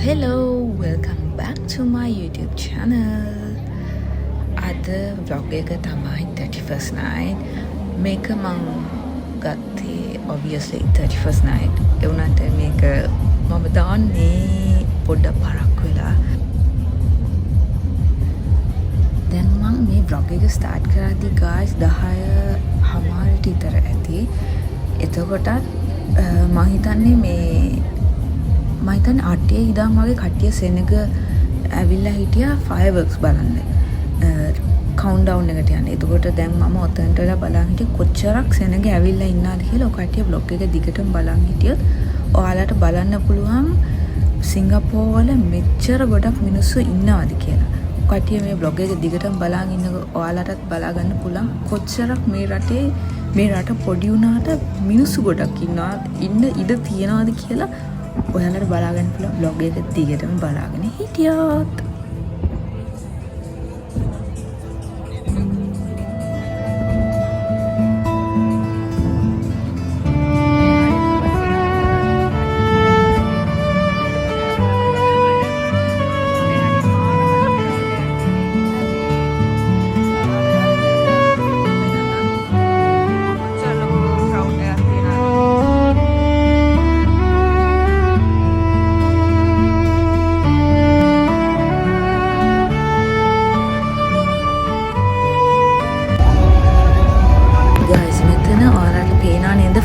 Hello, welcome back to my YouTube channel. අද vlog එක තමයි 31st night. මේක මං ගත්තේ obviously 31st night. ඒ වුණාට මේක මම දාන්නේ පොඩ්ඩක් පරක් වෙලා. දැන් මං මේ vlog එක start කරද්දී guys 10:00 විතර ඇති. එතකොටත් මං හිතන්නේ මම හිතන්නේ 8 ඉඳන් වගේ කට්ටිය සෙනග ඇවිල්ලා හිටියා fireworks බලන්න. කවුන්ට්ඩවුන් එකට යන්නේ. එතකොට දැන් මම ඔතනට වෙලා බලන් හිටියේ කොච්චරක් සෙනග ඇවිල්ලා ඉන්නවද කියලා. ඔය කට්ටිය vlog එක දිගටම බලන් හිටියොත් ඔයාලට බලන්න පුළුවන් සිංගප්පූරු වල මෙච්චර ගොඩක් මිනිස්සු ඉන්නවද කියලා. කට්ටිය මේ vlog එක දිගටම බලන් ඉන්නකොට ඔයාලටත් බලා ගන්න පුළුවන් කොච්චරක් මේ රට පොඩි වුණාට මිනිස්සු ගොඩක් ඉන්න ඉඩ තියනවාද කියලා ඔයාලට බලාගන්න පුළුවන් vlog එක දිගටම බලාගෙන හිටියොත්.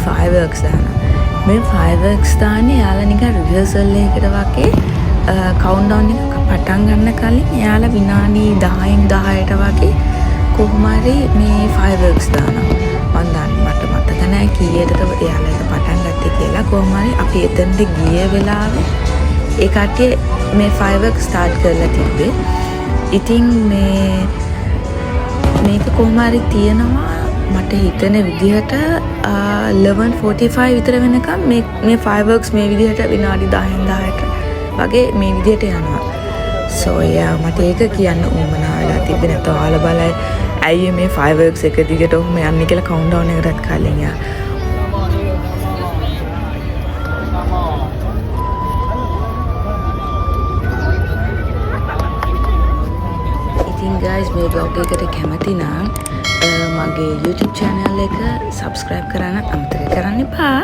fireworks දානවා. මේ fireworks දාන්නේ යාලා නිකන් rehearsal එකකට වගේ countdown එක පටන් ගන්න කලින් යාලා විනාඩි 10න් 10ට වගේ කොහොම හරි මේ fireworks දානවා. මම දන්නේ මට මතක නැහැ කීයටද යාලා ඒක පටන් ගත්තේ කියලා. කොහොම හරි අපි එතනට ගිය වෙලාවේ ඒ කට්ටිය මේ fireworks start කරලා තිබ්බේ. ඉතින් මේක කොහොම හරි තියෙනවා මට හිතන විදිහට 11:45 විතර වෙනකම් මේ fireworks මේ විදිහට විනාඩි 10න් 10ට වගේ මේ විදිහට යනවා. so මට ඒක කියන්න උවමනා වෙලා තිබ්බේ නැත්නම් ඔයාලා බලයි ඇයි මේ fireworks එක දිගට ඔහොම යන්නේ කියලා countdown එකටත් කලින් යා. ඉතින් guys මේ vlog එකට කැමති නම් මගේ YouTube channel එක subscribe කරන්න අමතක කරන්න එපා.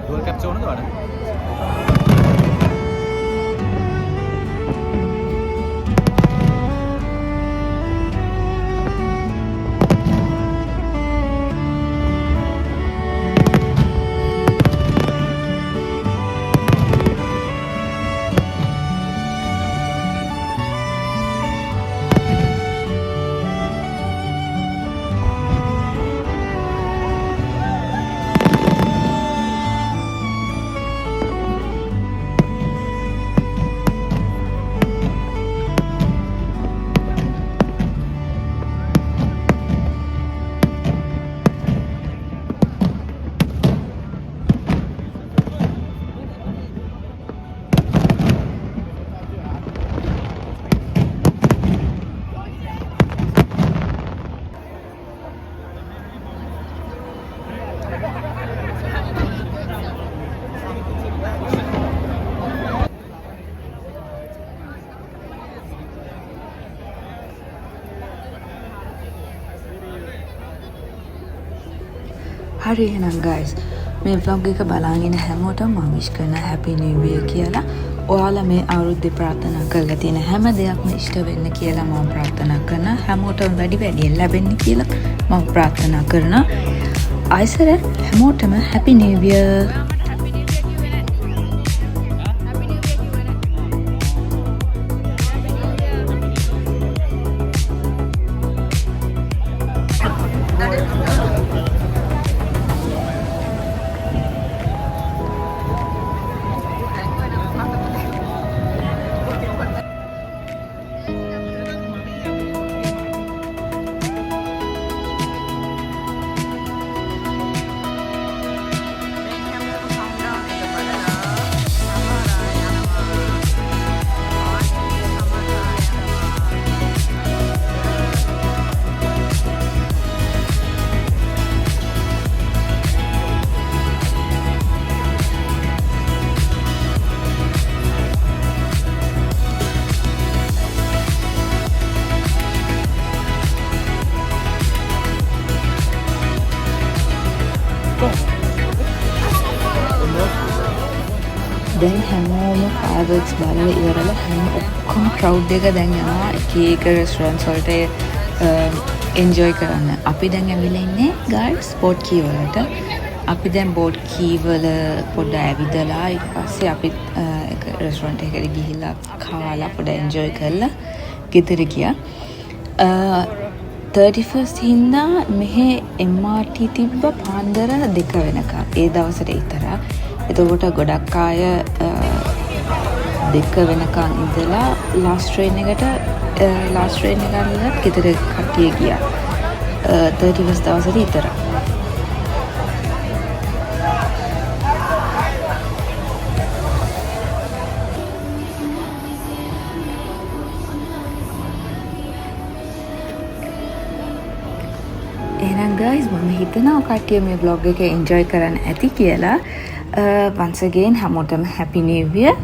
Dual capture ആണ് തോന്നുന്നത്. හරි එහෙනම් guys මේ vlog එක බලාගෙන හැමෝටම මම wish කරනවා happy new year කියලා. ඔයාලා මේ අවුරුද්දේ ප්‍රාර්ථනා කරලා තියෙන හැම දෙයක්ම ඉෂ්ට වෙන්න කියලා මම ප්‍රාර්ථනා කරනවා. හැමෝටම වැඩි වැඩියෙන් ලැබෙන්න කියලා මම ප්‍රාර්ථනා කරනවා. ආයිසර හැමෝටම happy new year. දැන් හැමෝම fireworks බලලා ඉවරලා හැම ඔක්කොම crowd එක දැන් යනවා එක එක restaurants වලට enjoy කරන්න. අපි දැන් ඇවිල්ලා ඉන්නේ guys boat key වලට. අපි දැන් boat key වල පොඩ්ඩක් ඇවිදලා ඊට පස්සේ අපි එක restaurant එකකට ගිහිල්ලා කාලා පොඩ්ඩක් enjoy කරලා ගෙදර ගියා. 31st හින්දා මෙහි MRT තිබ්බ පාන්දර 2 වෙනකම්. ඒ දවසට විතරයි. එතකොට ගොඩක් අය 2 වෙනකන් ඉඳලා last train එකට ගෙදර කට්ටිය ගියා. 31st දවසට විතරයි. එහෙනම් guys මම හිතනවා කට්ටිය මේ vlog එක enjoy කරන්න ඇති කියලා. Once again හැමෝටම happy new year.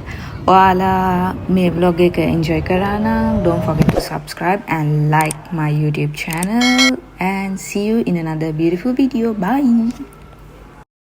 ඔයාලා මේ vlog එක enjoy කරා නම් don't forget to subscribe and like my YouTube channel and see you in another beautiful video. Bye.